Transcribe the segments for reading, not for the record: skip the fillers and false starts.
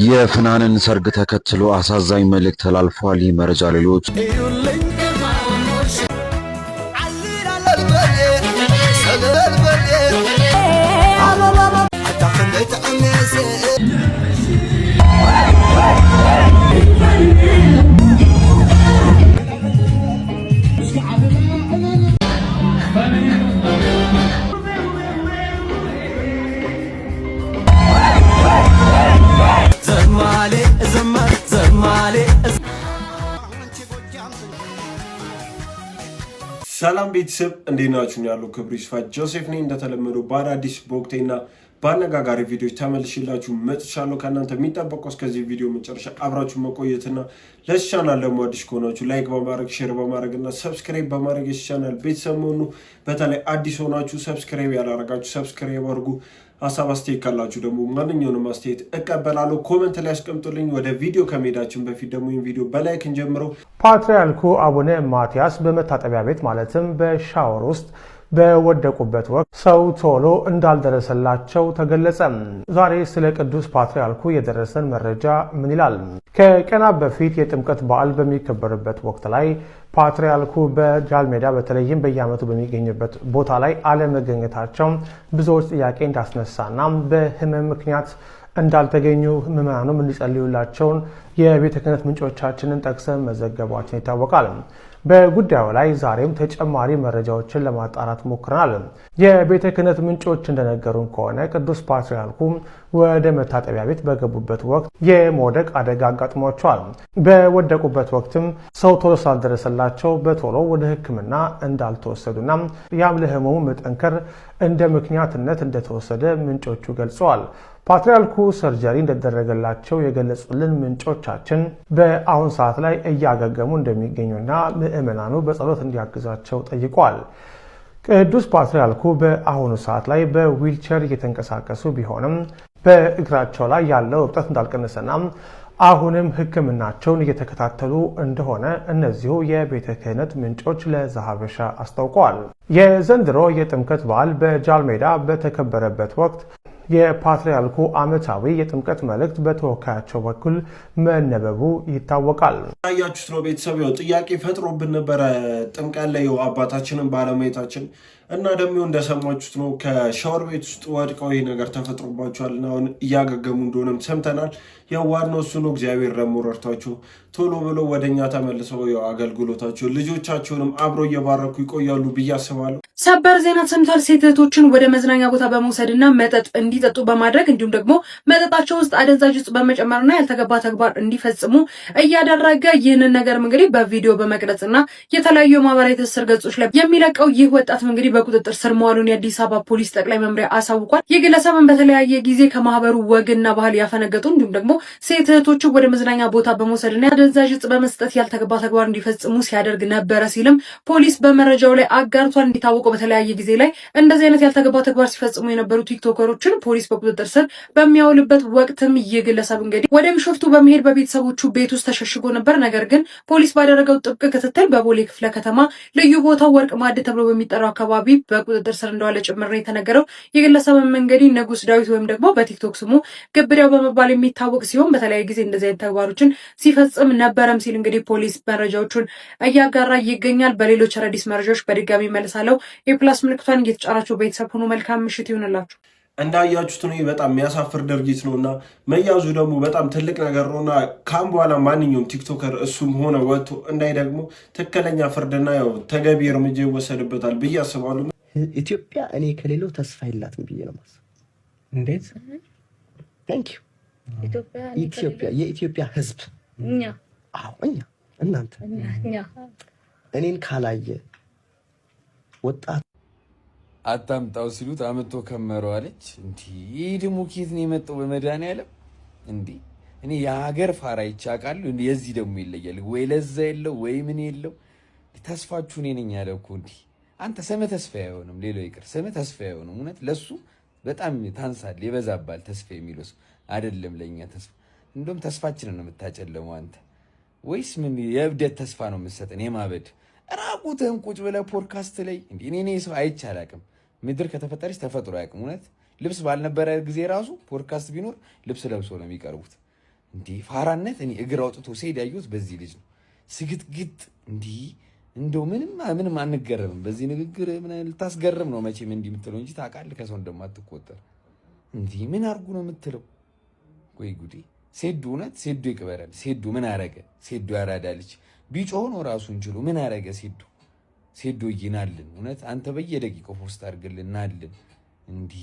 የፍናንን ሰርግ ተከትሎ አሳዛኝ መልእክት ተላልፏል። ይህ መረጃ ሌሎች ሰላም ቤተሰብ እንዴት ናችሁ? ያለው ክብሩ ይስፋ ጆሴፍ ነኝ። እንደተለመደው በአዳዲስ በወቅቴና በአነጋጋሪ ቪዲዮዎች ተመልሼላችሁ መጥቻለሁ። ከእናንተ የሚጠበቀው እስከዚህ ቪዲዮ መጨረሻ አብራችሁ መቆየትና ለዚህ ቻናል ደግሞ አዲስ ከሆናችሁ ላይክ በማድረግ ሼር በማድረግ እና ሰብስክራይብ በማድረግ የዚህ ቻናል ቤተሰብ መሆኑ፣ በተለይ አዲስ ሆናችሁ ሰብስክራይብ ያላረጋችሁ ሰብስክራይብ አድርጉ። ሀሳብ አስተያየት ካላችሁ ደግሞ ማንኛውንም አስተያየት እቀበላለሁ። ኮሜንት ላይ አስቀምጡልኝ። ወደ ቪዲዮ ከመሄዳችን በፊት ደግሞ ይህን ቪዲዮ በላይክ እንጀምረው። ፓትርያርኩ አቡነ ማትያስ በመታጠቢያ ቤት ማለትም በሻወር ውስጥ በወደቁበት ወቅት ሰው ቶሎ እንዳልደረሰላቸው ተገለጸ። ዛሬ ስለ ቅዱስ ፓትርያርኩ የደረሰን መረጃ ምን ይላል? ከቀናት በፊት የጥምቀት በዓል በሚከበርበት ወቅት ላይ ፓትርያርኩ በጃልሜዳ በተለይም በየዓመቱ በሚገኙበት ቦታ ላይ አለመገኘታቸው ብዙዎች ጥያቄ እንዳስነሳና በሕመም ምክንያት እንዳልተገኙ ምዕመናኑም እንዲጸልዩላቸውን የቤተ ክህነት ምንጮቻችንን ጠቅሰን መዘገባችን ይታወቃል። በጉዳዩ ላይ ዛሬም ተጨማሪ መረጃዎችን ለማጣራት ሞክረናል። የቤተ ክህነት ምንጮች እንደነገሩን ከሆነ ቅዱስ ፓትርያርኩ ወደ መታጠቢያ ቤት በገቡበት ወቅት የመውደቅ አደጋ አጋጥሟቸዋል። በወደቁበት ወቅትም ሰው ቶሎ ስላልደረሰላቸው በቶሎ ወደ ሕክምና እንዳልተወሰዱና ያም ለህመሙ መጠንከር እንደ ምክንያትነት እንደተወሰደ ምንጮቹ ገልጸዋል። ፓትርያርኩ ሰርጀሪ እንደተደረገላቸው የገለጹልን ምንጮቻችን በአሁን ሰዓት ላይ እያገገሙ እንደሚገኙና ምዕመናኑ በጸሎት እንዲያግዛቸው ጠይቋል። ቅዱስ ፓትርያርኩ በአሁኑ ሰዓት ላይ በዊልቸር እየተንቀሳቀሱ ቢሆንም በእግራቸው ላይ ያለው እብጠት እንዳልቀነሰና አሁንም ሕክምናቸውን እየተከታተሉ እንደሆነ እነዚሁ የቤተ ክህነት ምንጮች ለዛሀበሻ አስታውቀዋል። የዘንድሮ የጥምቀት በዓል በጃልሜዳ በተከበረበት ወቅት የፓትርያርኩ ዓመታዊ የጥምቀት መልእክት በተወካያቸው በኩል መነበቡ ይታወቃል። ያያችሁት ነው ቤተሰብ። ያው ጥያቄ ፈጥሮብን ነበረ ጥምቀት ላይ አባታችንን ባለማየታችን እና ደግሞ እንደሰማችሁት ነው ከሻወር ቤት ውስጥ ወድቀው ይህ ነገር ተፈጥሮባቸዋል እና አሁን እያገገሙ እንደሆነም ሰምተናል። ያው ዋናው እሱ ነው። እግዚአብሔር ደግሞ ረድቷቸው ቶሎ ብሎ ወደኛ ተመልሰው ያው አገልግሎታቸው ልጆቻቸውንም አብሮ እየባረኩ ይቆያሉ ብዬ አስባለሁ። ሰበር ዜና ሰምቷል። ሴት እህቶችን ወደ መዝናኛ ቦታ በመውሰድና መጠጥ እንዲጠጡ በማድረግ እንዲሁም ደግሞ መጠጣቸው ውስጥ አደንዛዥ ዕፅ በመጨመርና ያልተገባ ተግባር እንዲፈጽሙ እያደረገ ይህንን ነገር እንግዲህ በቪዲዮ በመቅረጽና የተለያዩ ማህበራዊ ትስስር ገጾች ላይ የሚለቀው ይህ ወጣት እንግዲህ በቁጥጥር ስር መዋሉን የአዲስ አበባ ፖሊስ ጠቅላይ መምሪያ አሳውቋል። ይህ ግለሰብን በተለያየ ጊዜ ከማህበሩ ወግና ባህል ያፈነገጡ እንዲሁም ደግሞ ሴት እህቶችን ወደ መዝናኛ ቦታ በመውሰድና አደንዛዥ ዕፅ በመስጠት ያልተገባ ተግባር እንዲፈጽሙ ሲያደርግ ነበረ ሲልም ፖሊስ በመረጃው ላይ አጋርቷል። እንዲታወቀው በተለያየ ጊዜ ላይ እንደዚህ አይነት ያልተገባ ተግባር ሲፈጽሙ የነበሩ ቲክቶከሮችን ፖሊስ በቁጥጥር ስር በሚያውልበት ወቅትም ይህ ግለሰብ እንግዲህ ወደ ቢሾፍቱ በመሄድ በቤተሰቦቹ ቤት ውስጥ ተሸሽጎ ነበር። ነገር ግን ፖሊስ ባደረገው ጥብቅ ክትትል በቦሌ ክፍለ ከተማ ልዩ ቦታው ወርቅ ማዕድ ተብሎ በሚጠራው አካባቢ በቁጥጥር ስር እንደዋለ ጭምር ነው የተነገረው። የግለሰብም እንግዲህ ንጉስ ዳዊት ወይም ደግሞ በቲክቶክ ስሙ ግብዳው በመባል የሚታወቅ ሲሆን በተለያየ ጊዜ እንደዚህ አይነት ተግባሮችን ሲፈጽም ነበረም ሲል እንግዲህ ፖሊስ መረጃዎቹን እያጋራ ይገኛል። በሌሎች አዳዲስ መረጃዎች በድጋሚ መልሳለሁ። የፕላስ ምልክቷን እየተጫናችሁ ቤተሰብ ሆኖ መልካም ምሽት ይሁንላችሁ። እንዳያችሁት ነው። በጣም የሚያሳፍር ድርጊት ነውና መያዙ ደግሞ በጣም ትልቅ ነገር ነውና ካም በኋላ ማንኛውም ቲክቶከር እሱም ሆነ ወጥቶ እንዳይ ደግሞ ትክክለኛ ፍርድና ያው ተገቢ እርምጃ ይወሰድበታል ብዬ አስባለሁ። ኢትዮጵያ እኔ ከሌለው ተስፋ የላትም ብዬ ነው ማስብ። እንዴት ታንክ ዩ ኢትዮጵያ የኢትዮጵያ ሕዝብ እኛ እናንተ እኔን ካላየ ወጣት አታምጣው ሲሉት አመቶ ከመረው አለች። እንዲህ ደግሞ ኬት ነው የመጣው? በመድኃኒዓለም እንዲህ እኔ የሀገር ፋራ ይቻቃሉ። እንዲህ የዚህ ደግሞ ይለያል ወይ ለዛ የለው ወይ ምን የለው። ተስፋችሁ እኔ ነኝ ያለ እኮ እንዲህ አንተ ስምህ ተስፋ አይሆንም። ሌላው ይቅር ስምህ ተስፋ አይሆንም። እውነት ለሱ በጣም ታንሳል፣ ይበዛባል። ተስፋ የሚለው አይደለም ለኛ ተስፋ። እንደውም ተስፋችንን ነው የምታጨለመው አንተ። ወይስ ምን የእብደት ተስፋ ነው የምትሰጠን? የማበድ ራቁትህን ቁጭ ብለህ ፖድካስት ላይ እንዴ እኔ ሰው አይቼ አላውቅም። ምድር ከተፈጠረች ተፈጥሮ አያውቅም። እውነት ልብስ ባልነበረ ጊዜ ራሱ ፖድካስት ቢኖር ልብስ ለብሶ ነው የሚቀርቡት። እንዴ ፋራነት እኔ እግር አውጥቶ ሲሄድ ያዩት በዚህ ልጅ ነው። ስግጥግጥ እንዴ እንደው ምንም አንገረምም በዚህ ንግግር። ምን ልታስገርም ነው መቼም እንዲህ የምትለው እንጂ ታውቃለህ ከሰው እንደማትቆጠር። እንዴ ምን አርጉ ነው የምትለው? ወይ ጉዴ! ሴዱ እውነት ሴዱ ይቅበረን። ሴዱ ምን አረገ? ሴዱ ያራዳልች ቢጮህ ነው ራሱን ችሎ ምን አረገ? ሴዱ ይናልን እውነት አንተ በየደቂቃው ፖስት አድርግልናልን። እንዴ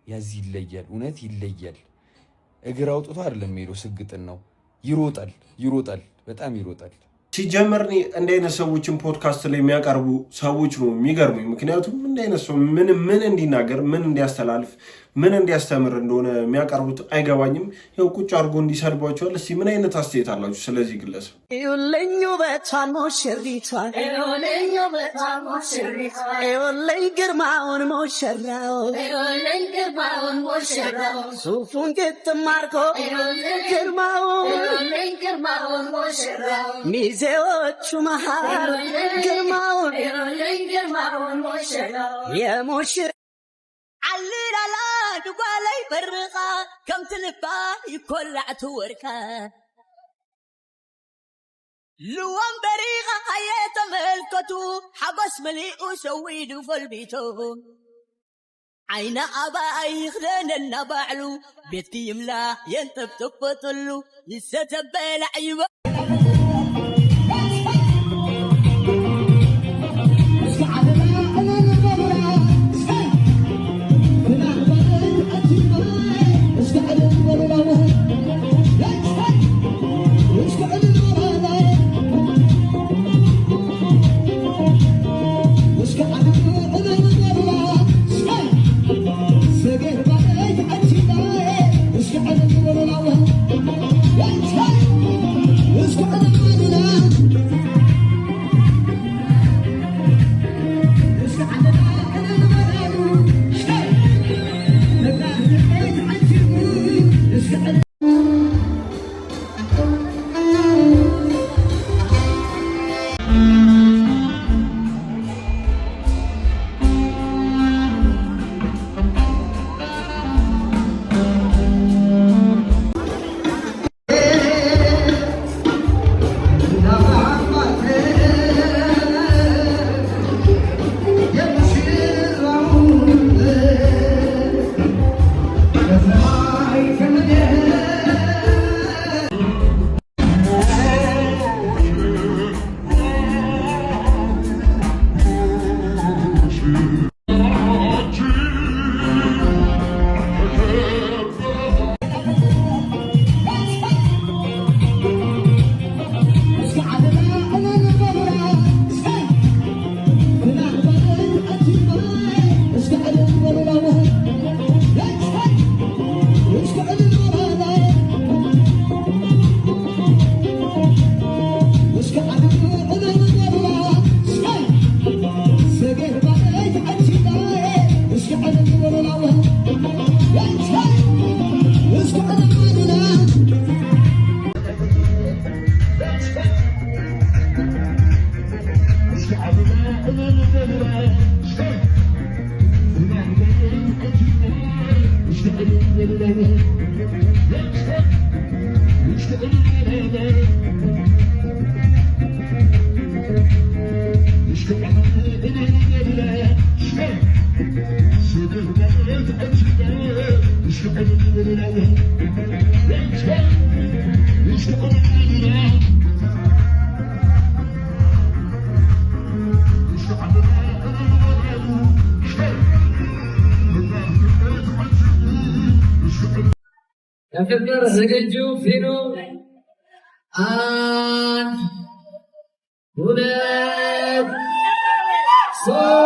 ያዚ ይለያል፣ እውነት ይለያል። እግር አውጥቶ አይደለም ሄዶ ስግጥን ነው። ይሮጣል፣ በጣም ይሮጣል። ሲጀመር እንዲህ አይነት ሰዎችን ፖድካስት ላይ የሚያቀርቡ ሰዎች ነው የሚገርሙኝ። ምክንያቱም እንዲህ አይነት ሰው ምን እንዲናገር ምን እንዲያስተላልፍ ምን እንዲያስተምር እንደሆነ የሚያቀርቡት አይገባኝም። ያው ቁጭ አድርጎ እንዲሰድቧቸዋል። እስቲ ምን አይነት አስተያየት አላችሁ ስለዚህ ግለሰብ? ይኸውልኝ ውበቷን ሞሽሪቷን፣ ይኸውልኝ ግርማውን ሞሽራው፣ ሱፉን ግጥም አድርጎ ግርማውን ሚዜዎቹ መሃል ግርማውን የሞሽር علل دقالي برقة كم تلبا يكلع توركا لوان بريغة هيا تملكتو حبس مليئو سويدو فالبيتو عين أبا يخدن النبعلو بيتي يملا ينتب تبطلو لسه تبالع عيبا ለፍቅር ዝግጁ ፊኑ አንድ ሁለት ሶስት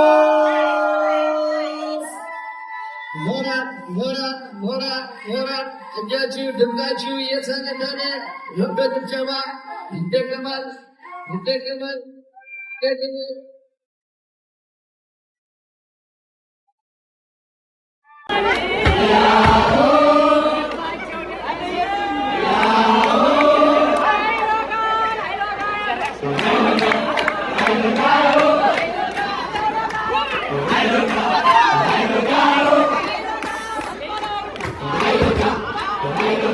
ሞራል እጃችሁ ድምጣችሁ እየተነደነ ልበት ጭብጨባ ይደገማል።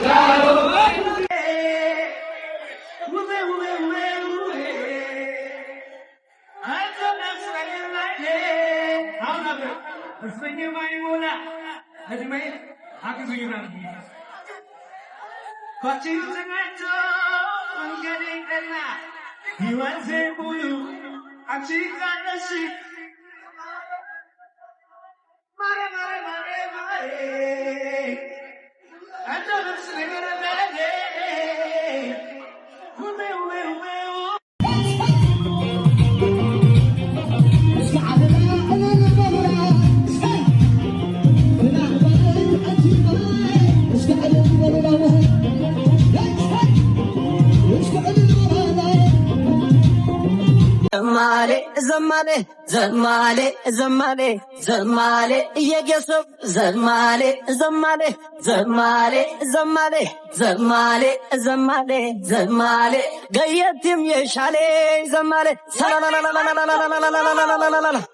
Caro Zamale, zamale, zamale, zamale, yegesop, zamale, zamale, zamale, zamale, zamale, zamale, zamale, gayetim yeshale, zamale, salalalalalalalalalalalalalalala.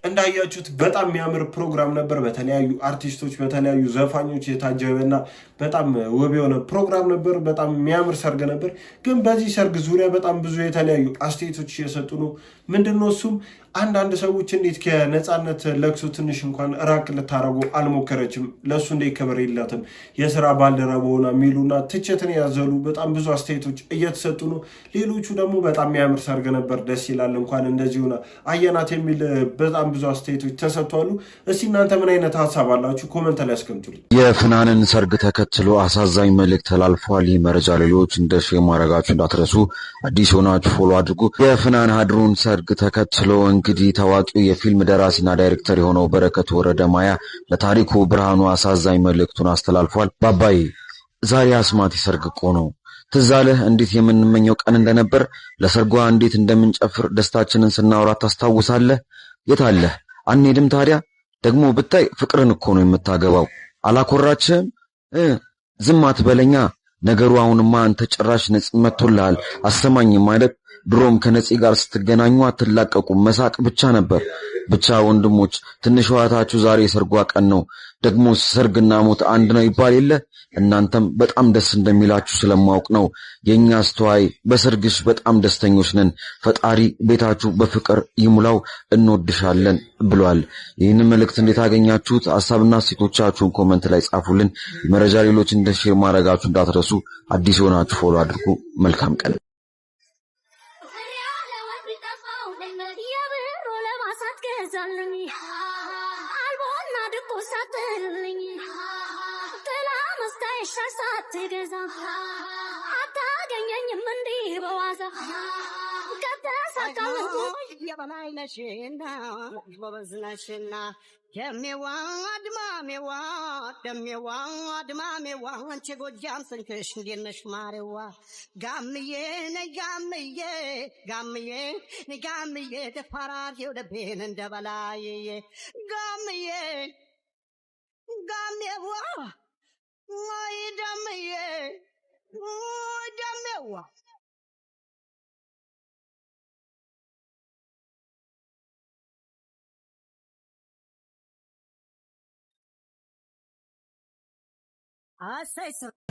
እንዳያችሁት በጣም የሚያምር ፕሮግራም ነበር። በተለያዩ አርቲስቶች በተለያዩ ዘፋኞች የታጀበና በጣም ውብ የሆነ ፕሮግራም ነበር። በጣም የሚያምር ሰርግ ነበር። ግን በዚህ ሰርግ ዙሪያ በጣም ብዙ የተለያዩ አስተያየቶች እየሰጡ ነው። ምንድነው እሱም አንዳንድ ሰዎች እንዴት ከነፃነት ለቅሶ ትንሽ እንኳን ራቅ ልታረጉ አልሞከረችም? ለሱ እንዴት ክብር የላትም? የስራ ባልደረባ ሆና የሚሉና ትችትን ያዘሉ በጣም ብዙ አስተያየቶች እየተሰጡ ነው። ሌሎቹ ደግሞ በጣም የሚያምር ሰርግ ነበር፣ ደስ ይላል፣ እንኳን እንደዚህ ሆና አየናት የሚል በጣም ብዙ አስተያየቶች ተሰጥቷሉ። እስቲ እናንተ ምን አይነት ሀሳብ አላችሁ? ኮመንት ላይ አስቀምጡልኝ። የፍናንን ሰርግ ተከትሎ አሳዛኝ መልእክት ተላልፏል። ይህ መረጃ ሌሎች እንደ ሼር ማድረጋችሁ እንዳትረሱ። አዲስ ሆናችሁ ፎሎ አድርጉ። የፍናን ሀድሩን ሰርግ ተከትሎ እንግዲህ ታዋቂው የፊልም ደራሲና ዳይሬክተር የሆነው በረከት ወረደ ማያ ለታሪኩ ብርሃኑ አሳዛኝ መልእክቱን አስተላልፏል። ባባዬ ዛሬ አስማት ሰርግ እኮ ነው። ትዝ አለህ እንዴት የምንመኘው ቀን እንደነበር? ለሰርጓ እንዴት እንደምንጨፍር ደስታችንን ስናወራ ታስታውሳለህ? የት አለህ? አንሄድም ታዲያ? ደግሞ ብታይ ፍቅርን እኮ ነው የምታገባው። አላኮራችህም? ዝም አትበለኛ። ነገሩ አሁንማ አንተ ጭራሽ ነፂ መጥቶልሃል። አሰማኝ ማለት ድሮም ከነፂ ጋር ስትገናኙ አትላቀቁ፣ መሳቅ ብቻ ነበር። ብቻ ወንድሞች ትንሽ ዋታችሁ ዛሬ የሰርጓ ቀን ነው። ደግሞ ሰርግና ሞት አንድ ነው ይባል የለ? እናንተም በጣም ደስ እንደሚላችሁ ስለማውቅ ነው። የኛ አስተዋይ በሰርግሽ በጣም ደስተኞች ነን። ፈጣሪ ቤታችሁ በፍቅር ይሙላው፣ እንወድሻለን ብሏል። ይህን መልእክት እንዴት አገኛችሁት? ሐሳብና ሴቶቻችሁን ኮመንት ላይ ጻፉልን። የመረጃ ሌሎች እንደ ሼር ማድረጋችሁ እንዳትረሱ። አዲስ ሆናችሁ ፎሎ አድርጉ። መልካም ቀን።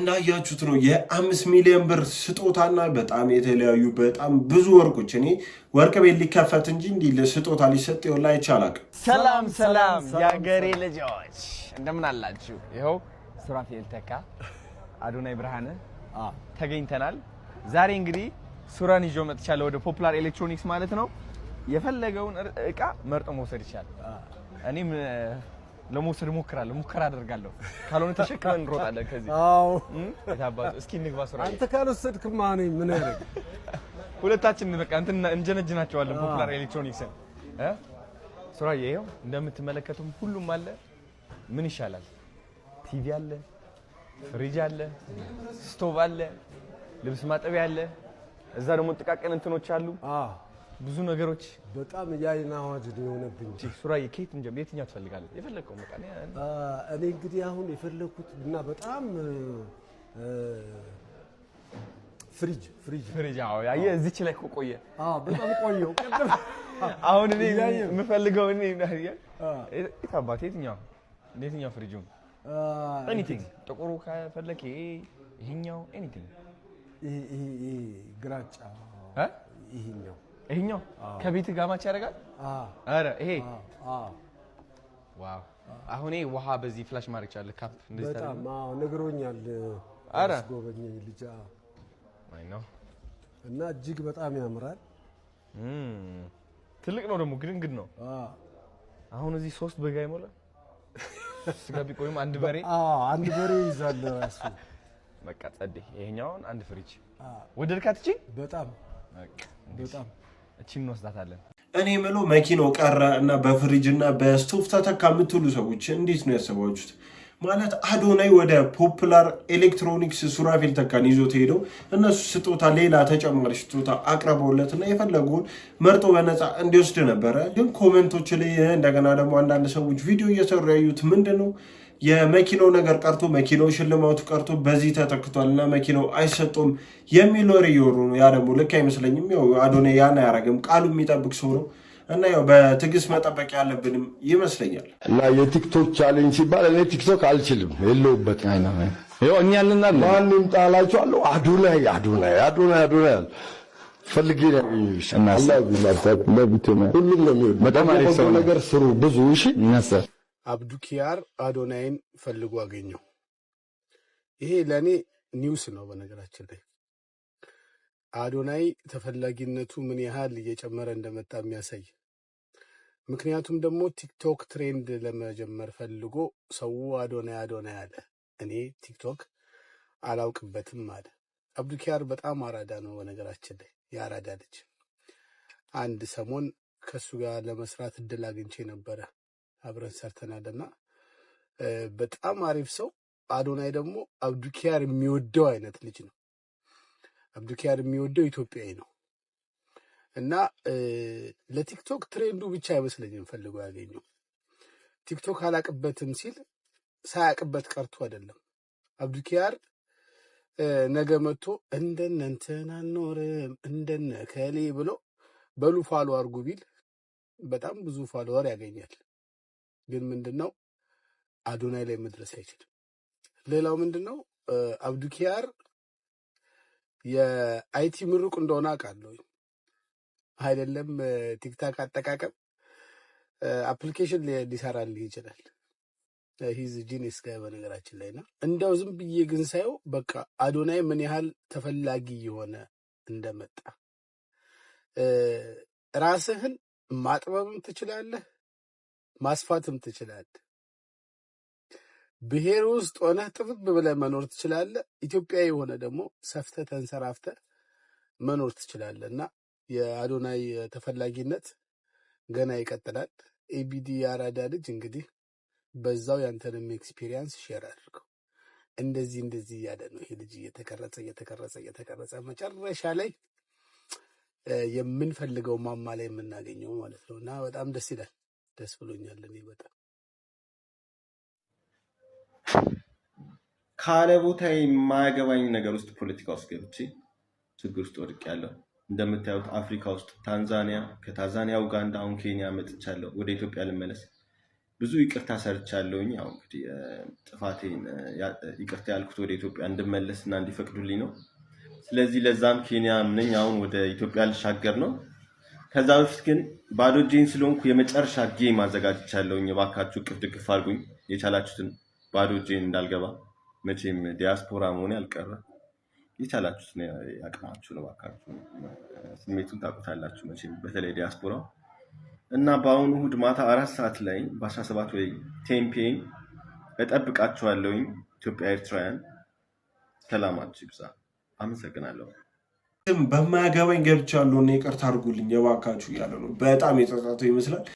እንዳያችሁት ነው የ5 ሚሊዮን ብር ስጦታና በጣም የተለያዩ በጣም ብዙ ወርቆች። እኔ ወርቅ ቤት ሊከፈት እንጂ እንዲህ ለስጦታ ሊሰጥ ይወላ ይቻላል። ሰላም ሰላም የአገሬ ልጆች እንደምን አላችሁ? ይኸው ሱራፌል ተካ አዶናይ ብርሃነ ተገኝተናል። ዛሬ እንግዲህ ሱራን ይዞ መጥቻለሁ ወደ ፖፑላር ኤሌክትሮኒክስ ማለት ነው። የፈለገውን እቃ መርጦ መውሰድ ይችላል። እኔም ለመውሰድ ሙከራ አደርጋለሁ። ካልሆነ ተሸክመን እንሮጣለን ከዚህ። አዎ የታባቱ እስኪ እንግባ ሱራ። አንተ ካልወሰድክማ እኔ ምን ያደርግ? ሁለታችን በቃ እንትን እንጀነጅናቸዋለን ፖፑላር ኤሌክትሮኒክስን። ሱራ ይሄው እንደምትመለከቱም ሁሉም አለ። ምን ይሻላል? ቲቪ አለ፣ ፍሪጅ አለ፣ ስቶቭ አለ፣ ልብስ ማጠቢያ አለ። እዛ ደግሞ ጥቃቅን እንትኖች አሉ። ብዙ ነገሮች በጣም ያይና አዋጅ ነው የሆነብኝ። ሱራዬ ከየት እንጀምር? የትኛው ትፈልጋለህ? የፈለከው በቃ እኔ እንግዲህ አሁን የፈለኩት እና በጣም ፍሪጅ አዎ ያየ እዚች ላይ ቆየ በጣም ቆየው ቀደም አሁን እኔ የምፈልገው እኔ አባቴ የትኛው ፍሪጁን ኤኒቲንግ ጥቁሩ ከፈለክ ይሄኛው ኤኒቲንግ ይሄ ግራጫ ይሄኛው ከቤት ጋር ማች ያደርጋል። አረ ይሄ ዋው አሁን ይሄ ውሃ በዚህ ፍላሽ ማድረግ ይችላል። ካፕ እንደዚህ ታዲያ በጣም ነግሮኛል። አረ ጎበኘኝ ልጅ አይ ነው እና እጅግ በጣም ያምራል። ትልቅ ነው ደግሞ ግድንግድ ነው። አሁን እዚህ 3 በጋ ይሞላ ስጋ ቢቆይም አንድ በሬ ይዛል እሱ በቃ ጸዴ። ይሄኛውን አንድ ፍሪጅ ወደድካት? እቺ በጣም እቺን እንወስዳታለን። እኔ የምለው መኪናው ቀረ እና በፍሪጅ እና በስቶቭ ተተካ የምትሉ ሰዎች እንዴት ነው ያሰባችሁት? ማለት አዶናይ ወደ ፖፑላር ኤሌክትሮኒክስ ሱራፌል ተካን ይዞት ሄደው እነሱ ስጦታ ሌላ ተጨማሪ ስጦታ አቅርበውለት እና የፈለገውን መርጦ በነፃ እንዲወስድ ነበረ። ግን ኮሜንቶች ላይ እንደገና ደግሞ አንዳንድ ሰዎች ቪዲዮ እየሰሩ ያዩት ምንድነው የመኪናው ነገር ቀርቶ መኪናው ሽልማቱ ቀርቶ በዚህ ተተክቷል እና መኪናው አይሰጡም የሚል ወሬ እየወሩ ነው። ያ ደግሞ ልክ አይመስለኝም። ያው አዶናይ ያን አያረግም፣ ቃሉ የሚጠብቅ ሰው ነው እና ያው በትዕግስት መጠበቅ ያለብንም ይመስለኛል። እና የቲክቶክ ቻሌንጅ ሲባል እኔ ቲክቶክ አልችልም፣ የለሁበትም። ይኸው እኛ እንናለን ማንም ጣላችኋለሁ አዶናይ ፈልጌ ነው ሁሉም ነው የሚወድ በጣም አሪፍ ሰው ነገር ስሩ ብዙ እሺ እናሰር አብዱኪያር አዶናይን ፈልጎ አገኘው። ይሄ ለኔ ኒውስ ነው። በነገራችን ላይ አዶናይ ተፈላጊነቱ ምን ያህል እየጨመረ እንደመጣ የሚያሳይ ምክንያቱም ደግሞ ቲክቶክ ትሬንድ ለመጀመር ፈልጎ ሰው አዶናይ አለ። እኔ ቲክቶክ አላውቅበትም አለ። አብዱኪያር በጣም አራዳ ነው። በነገራችን ላይ የአራዳ ልጅ አንድ ሰሞን ከሱ ጋር ለመስራት እድል አግኝቼ ነበረ። አብረን ሰርተናልና በጣም አሪፍ ሰው። አዶናይ ደግሞ አብዱኪያር የሚወደው አይነት ልጅ ነው። አብዱኪያር የሚወደው ኢትዮጵያዊ ነው እና ለቲክቶክ ትሬንዱ ብቻ አይመስለኝም ፈልጎ ያገኘው። ቲክቶክ አላቅበትም ሲል ሳያቅበት ቀርቶ አይደለም። አብዱኪያር ነገ መጥቶ እንደነ እንትን አንኖርም እንደነ ከሌ ብሎ በሉ ፋሎ አርጉ ቢል በጣም ብዙ ፋሎወር ያገኛል። ግን ምንድነው አዶናይ ላይ መድረስ አይችልም። ሌላው ምንድነው አብዱኪያር የአይቲ ምሩቅ እንደሆነ አውቃለሁ። አይደለም ቲክታክ አጠቃቀም አፕሊኬሽን ሊሰራልህ ይችላል። ሂዝ ጂኒስ ጋር በነገራችን ላይና እንደው ዝም ብዬ ግን ሳየው በቃ አዶናይ ምን ያህል ተፈላጊ የሆነ እንደመጣ ራስህን ማጥበብም ትችላለህ፣ ማስፋትም ትችላለህ። ብሔር ውስጥ ሆነ ጥብብ ብለህ መኖር ትችላለህ። ኢትዮጵያዊ የሆነ ደግሞ ሰፍተህ ተንሰራፍተህ መኖር ትችላለህ እና የአዶናይ ተፈላጊነት ገና ይቀጥላል። ኤቢዲ የአራዳ ልጅ እንግዲህ በዛው ያንተንም ኤክስፒሪየንስ ሼር አድርገው። እንደዚህ እያለ ነው ይሄ ልጅ እየተቀረጸ መጨረሻ ላይ የምንፈልገው ማማ ላይ የምናገኘው ማለት ነው እና በጣም ደስ ይላል። ደስ ብሎኛል። እኔ በጣም ካለ ቦታ የማያገባኝ ነገር ውስጥ ፖለቲካ ውስጥ ገብቼ ችግር ውስጥ ወድቄያለሁ። እንደምታዩት አፍሪካ ውስጥ ታንዛኒያ፣ ከታንዛኒያ ኡጋንዳ፣ አሁን ኬንያ መጥቻለሁ። ወደ ኢትዮጵያ ልመለስ። ብዙ ይቅርታ ሰርቻለሁኝ። ያው እንግዲህ ጥፋቴን ይቅርታ ያልኩት ወደ ኢትዮጵያ እንድመለስ እና እንዲፈቅዱልኝ ነው። ስለዚህ ለዛም ኬንያ ነኝ። አሁን ወደ ኢትዮጵያ ልሻገር ነው። ከዛ በፊት ግን ባዶ እጄን ስለሆንኩ የመጨረሻ ጌም አዘጋጅቻለሁኝ። እባካችሁ ቅፍ ድግፍ አድርጉኝ። የቻላችሁትን ባዶ እጄን እንዳልገባ። መቼም ዲያስፖራ መሆኔ አልቀረ። የቻላችሁትን ያቅማችሁን እባካችሁ። ስሜቱን ታውቁታላችሁ መቼም በተለይ ዲያስፖራ እና በአሁኑ እሑድ ማታ 4 ሰዓት ላይ በ17 ወይ 10 ፒኤም እጠብቃችኋለሁኝ። ኢትዮጵያ ኤርትራውያን ሰላማችሁ ይብዛ። አመሰግናለሁ። በማያገባኝ ገብቻለሁ እና ይቅርታ አድርጉልኝ እባካችሁ እያለ ነው። በጣም የተጻፈው ይመስላል።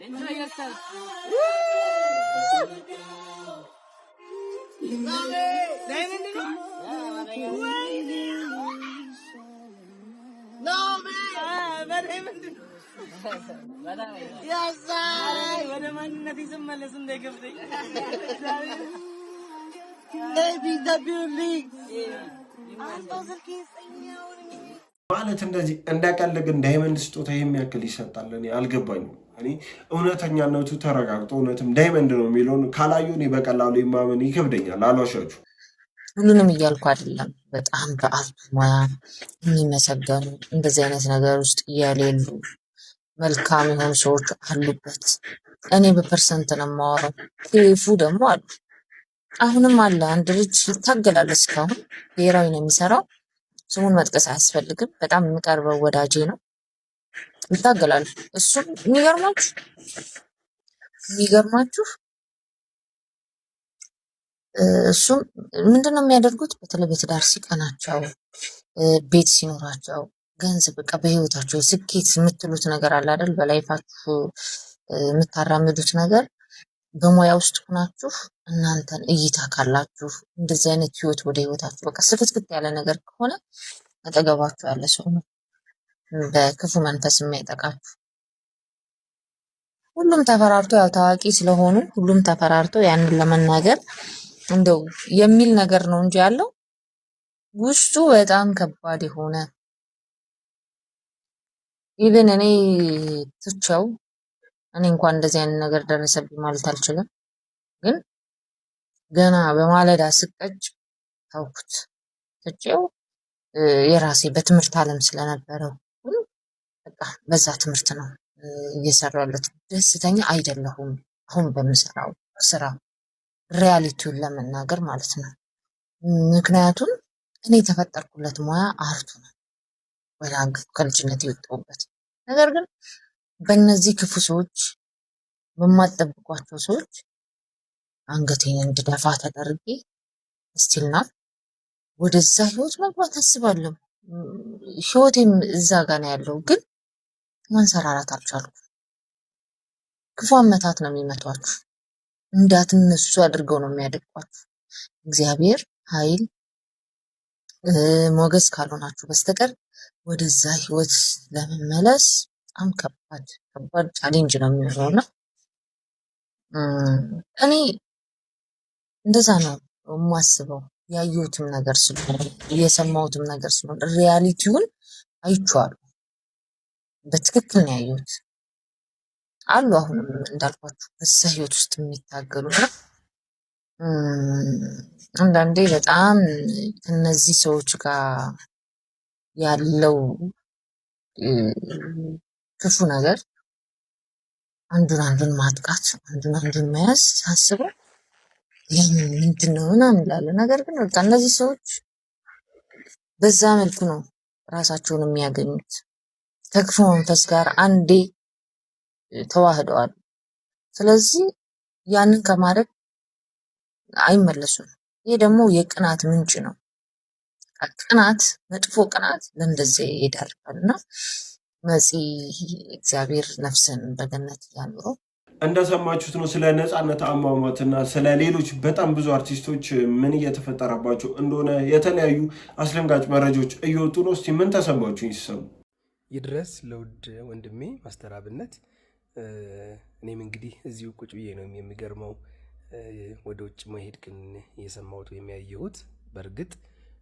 Enjoy yourself. ማለት እንደዚህ እንዳቀልግ ዳይመንድ ስጦታ የሚያክል ይሰጣል? እኔ አልገባኝም። እኔ እውነተኛነቱ ተረጋግጦ እውነትም ዳይመንድ ነው የሚለውን ካላዩ እኔ በቀላሉ የማመን ይከብደኛል። አልዋሻችሁ። ሁሉንም እያልኩ አይደለም። በጣም በአርቱ ሙያ የሚመሰገኑ እንደዚህ አይነት ነገር ውስጥ እያሌሉ መልካም የሆኑ ሰዎች አሉበት። እኔ በፐርሰንት ነው የማወራው። ቴፉ ደግሞ አሉ፣ አሁንም አለ። አንድ ልጅ ይታገላል። እስካሁን ብሔራዊ ነው የሚሰራው። ስሙን መጥቀስ አያስፈልግም። በጣም የሚቀርበው ወዳጄ ነው። ይታገላል። እሱም የሚገርማችሁ እሱም ምንድነው የሚያደርጉት? በተለይ በትዳር ሲቀናቸው፣ ቤት ሲኖራቸው፣ ገንዘብ በቃ በህይወታቸው ስኬት የምትሉት ነገር አለ አይደል? በላይፋችሁ የምታራምዱት ነገር በሙያ ውስጥ ሆናችሁ እናንተን እይታ ካላችሁ እንደዚህ አይነት ህይወት ወደ ህይወታችሁ በቃ ስክትክት ያለ ነገር ከሆነ አጠገባችሁ ያለ ሰው ነው በክፉ መንፈስ የሚያጠቃችሁ። ሁሉም ተፈራርቶ ያው ታዋቂ ስለሆኑ ሁሉም ተፈራርቶ ያንን ለመናገር እንደው የሚል ነገር ነው እንጂ ያለው ውስጡ በጣም ከባድ የሆነ ኢቭን እኔ ትቼው እኔ እንኳን እንደዚህ አይነት ነገር ደረሰብኝ ማለት አልችልም፣ ግን ገና በማለዳ ስቀጭ ታውኩት ትቼው የራሴ በትምህርት ዓለም ስለነበረው በቃ በዛ ትምህርት ነው እየሰራሁ ያለሁት። ደስተኛ አይደለሁም አሁን በምሰራው ስራ ሪያሊቲውን ለመናገር ማለት ነው። ምክንያቱም እኔ የተፈጠርኩለት ሙያ አርቱ ነው፣ ወደ ከልጅነት የወጣሁበት ነገር ግን በእነዚህ ክፉ ሰዎች በማጠብቋቸው ሰዎች አንገቴን እንድደፋ ተደርጌ ስቲልና ወደዛ ህይወት መግባት አስባለሁ። ህይወቴም እዛ ጋር ነው ያለው፣ ግን ማንሰራራት አልቻልኩም። ክፉ አመታት ነው የሚመቷችሁ፣ እንዳትነሱ አድርገው ነው የሚያደርጓችሁ። እግዚአብሔር ኃይል ሞገስ ካልሆናችሁ በስተቀር ወደዛ ህይወት ለመመለስ በጣም ከባድ ቻሌንጅ ነው የሚሆነውና እኔ እንደዛ ነው የማስበው። ያየሁትም ነገር ስለሆነ የሰማሁትም ነገር ስለሆነ ሪያሊቲውን አይቼዋለሁ። በትክክል ነው ያየሁት። አሉ አሁንም እንዳልኳችሁ በዛ ህይወት ውስጥ የሚታገሉ አንዳንዴ በጣም ከነዚህ ሰዎች ጋር ያለው ክፉ ነገር አንዱን ማጥቃት አንዱን መያዝ ሳስበው ለምን ምንድን ነው ምናምን እላለሁ። ነገር ግን በቃ እነዚህ ሰዎች በዛ መልኩ ነው ራሳቸውን የሚያገኙት። ከክፉ መንፈስ ጋር አንዴ ተዋህደዋል። ስለዚህ ያንን ከማድረግ አይመለሱም። ይሄ ደግሞ የቅናት ምንጭ ነው። ቅናት፣ መጥፎ ቅናት ለእንደዚህ ይዳርጋልና መሲ እግዚአብሔር ነፍስን በገነት ያኑረው። እንደሰማችሁት ነው ስለ ነፃነት አሟሟትና ስለ ሌሎች በጣም ብዙ አርቲስቶች ምን እየተፈጠረባቸው እንደሆነ የተለያዩ አስደንጋጭ መረጃዎች እየወጡ ነው። እስቲ ምን ተሰማችሁ? ይሰሙ ይድረስ ለውድ ወንድሜ ማስተር አብነት። እኔም እንግዲህ እዚሁ ቁጭ ብዬ ነው የሚገርመው ወደ ውጭ መሄድ ግን የሰማሁት ወይም ያየሁት። በእርግጥ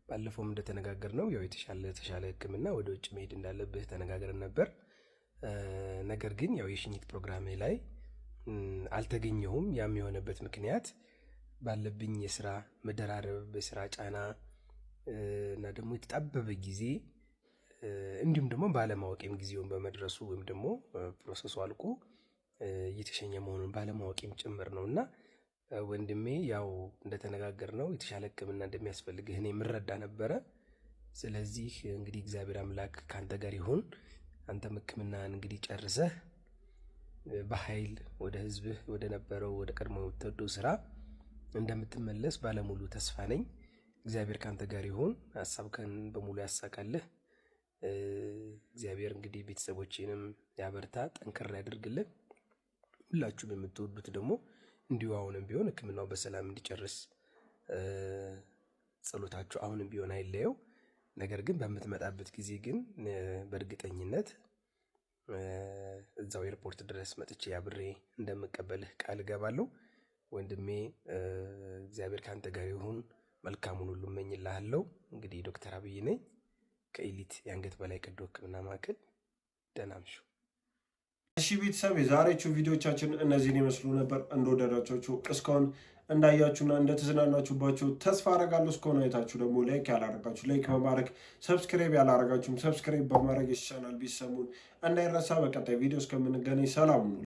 ባለፈውም እንደተነጋገር ነው ያው የተሻለ ሕክምና ወደ ውጭ መሄድ እንዳለብህ ተነጋግረን ነበር። ነገር ግን ያው የሽኝት ፕሮግራም ላይ አልተገኘሁም። ያም የሆነበት ምክንያት ባለብኝ የስራ መደራረብ፣ በስራ ጫና እና ደግሞ የተጣበበ ጊዜ እንዲሁም ደግሞ ባለማወቄም ጊዜውን በመድረሱ ወይም ደግሞ ፕሮሰሱ አልቆ እየተሸኘ መሆኑን ባለማወቄም ጭምር ነውና ወንድሜ ያው እንደተነጋገር ነው የተሻለ ሕክምና እንደሚያስፈልግህ እኔ ምረዳ ነበረ። ስለዚህ እንግዲህ እግዚአብሔር አምላክ ካንተ ጋር ይሁን። አንተም ሕክምናን እንግዲህ ጨርሰህ በኃይል ወደ ህዝብህ ወደ ነበረው ወደ ቀድሞ የምትወደው ስራ እንደምትመለስ ባለሙሉ ተስፋ ነኝ። እግዚአብሔር ካንተ ጋር ይሁን። ሀሳብህን በሙሉ ያሳካልህ። እግዚአብሔር እንግዲህ ቤተሰቦችንም ያበርታ፣ ጠንከር ያደርግልህ። ሁላችሁም የምትወዱት ደግሞ እንዲሁ አሁንም ቢሆን ሕክምናው በሰላም እንዲጨርስ ጸሎታችሁ አሁንም ቢሆን አይለየው። ነገር ግን በምትመጣበት ጊዜ ግን በእርግጠኝነት እዛው ኤርፖርት ድረስ መጥቼ አብሬ እንደምቀበልህ ቃል እገባለሁ። ወንድሜ እግዚአብሔር ካንተ ጋር ይሁን። መልካሙን ሁሉ እመኝልሃለሁ። እንግዲህ ዶክተር አብይ ነኝ ከኤሊት የአንገት በላይ ቀዶ ሕክምና ማዕከል። ደህና እምሹ። እሺ ቤተሰብ የዛሬዎቹ ቪዲዮቻችን እነዚህን ይመስሉ ነበር። እንደወደዳችሁ እስካሁን እንዳያችሁና እንደተዝናናችሁባችሁ ተስፋ አረጋለሁ። እስከሆነ አይታችሁ ደግሞ ላይክ ያላረጋችሁ ላይክ በማድረግ ሰብስክራይብ ያላረጋችሁም ሰብስክራይብ በማድረግ ይቻላል። ቢሰሙን እንዳይረሳ። በቀጣይ ቪዲዮ እስከምንገናኝ ሰላም ነው።